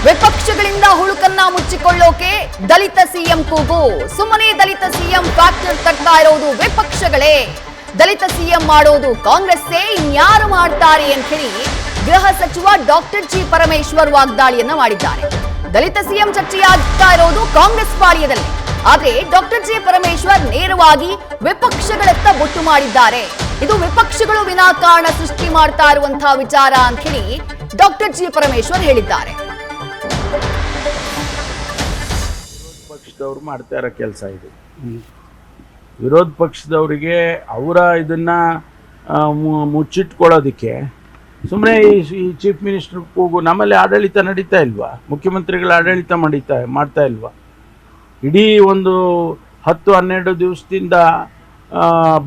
ವಿಪಕ್ಷಗಳಿಂದ ಹುಳುಕನ್ನ ಮುಚ್ಚಿಕೊಳ್ಳೋಕೆ ದಲಿತ CM ಕೂಗು. ಸುಮ್ಮನೆ ದಲಿತ CM factor ತರ್ತಾ ಇರೋದು ವಿಪಕ್ಷಗಳೇ. ದಲಿತ ಸಿಎಂ ಮಾಡೋದು ಕಾಂಗ್ರೆಸ್ಸೇ, ಇನ್ಯಾರು ಮಾಡ್ತಾರೆ ಅಂತ ಹೇಳಿ ಗೃಹ ಸಚಿವ ಡಾಕ್ಟರ್ ಜಿ ಪರಮೇಶ್ವರ್ ವಾಗ್ದಾಳಿಯನ್ನ ಮಾಡಿದ್ದಾರೆ. ದಲಿತ ಸಿಎಂ ಚರ್ಚೆಯಾಗ್ತಾ ಇರೋದು ಕಾಂಗ್ರೆಸ್ ಪಾಳ್ಯದಲ್ಲಿ. ಆದ್ರೆ ಡಾಕ್ಟರ್ ಜಿ ಪರಮೇಶ್ವರ್ ನೇರವಾಗಿ ವಿಪಕ್ಷಗಳತ್ತ ಬೊಟ್ಟು ಮಾಡಿದ್ದಾರೆ. ಇದು ವಿಪಕ್ಷಗಳು ವಿನಾಕಾರಣ ಸೃಷ್ಟಿ ಮಾಡ್ತಾ ಇರುವಂತಹ ವಿಚಾರ ಅಂತ ಹೇಳಿ ಡಾಕ್ಟರ್ ಜಿ ಪರಮೇಶ್ವರ್ ಹೇಳಿದ್ದಾರೆ. ಪಕ್ಷದವ್ರು ಮಾಡ್ತಾ ಇರೋ ಕೆಲಸ ಇದು. ವಿರೋಧ ಪಕ್ಷದವರಿಗೆ ಅವರ ಇದನ್ನ ಮುಚ್ಚಿಟ್ಕೊಳ್ಳೋದಕ್ಕೆ ಸುಮ್ಮನೆ ಈ ಚೀಫ್ ಮಿನಿಸ್ಟರ್ ಕೂಗು. ನಮ್ಮಲ್ಲಿ ಆಡಳಿತ ನಡೀತಾ ಇಲ್ವಾ? ಮುಖ್ಯಮಂತ್ರಿಗಳ ಆಡಳಿತ ಮಾಡ್ತಾ ಇಲ್ವಾ? ಇಡೀ ಒಂದು 10-12 ದಿವಸದಿಂದ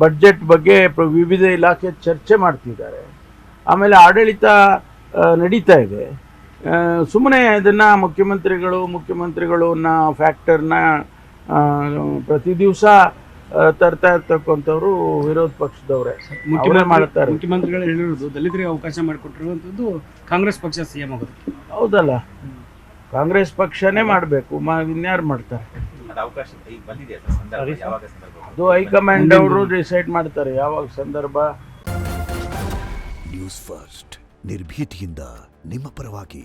ಬಡ್ಜೆಟ್ ಬಗ್ಗೆ ವಿವಿಧ ಇಲಾಖೆ ಚರ್ಚೆ ಮಾಡ್ತಿದ್ದಾರೆ. ಆಮೇಲೆ ಆಡಳಿತ ನಡೀತಾ ಇದೆ. ಸುಮ್ಮನೆ ಇದನ್ನು ಮುಖ್ಯಮಂತ್ರಿಗಳನ್ನ ಫ್ಯಾಕ್ಟರ್ನ ಪ್ರತಿ ದಿವಸ ತರ್ತಾ ಇರ್ತಕ್ಕಂಥವ್ರು ವಿರೋಧ ಪಕ್ಷದವರೇ ಮಾಡ್ತಾರೆ. ಮುಖ್ಯಮಂತ್ರಿಗಳು ಹೇಳಿರೋದು ದಲಿತರಿಗೆ ಅವಕಾಶ ಮಾಡಿಕೊಟ್ಟಿರುವಂಥದ್ದು ಕಾಂಗ್ರೆಸ್ ಪಕ್ಷ ಸಿಎಂ ಆಗೋದು. ಹೌದಲ್ಲ, ಕಾಂಗ್ರೆಸ್ ಪಕ್ಷನೇ ಮಾಡಬೇಕು, ಇನ್ಯಾರು ಮಾಡ್ತಾರೆ? ಅದು ಹೈಕಮಾಂಡ್ ಅವರು ಡಿಸೈಡ್ ಮಾಡ್ತಾರೆ ಯಾವಾಗ ಸಂದರ್ಭ. ನ್ಯೂಸ್ ಫಸ್ಟ್ ನಿರ್ಭೀತಿಯಿಂದ ನಿಮ್ಮ ಪರವಾಗಿ.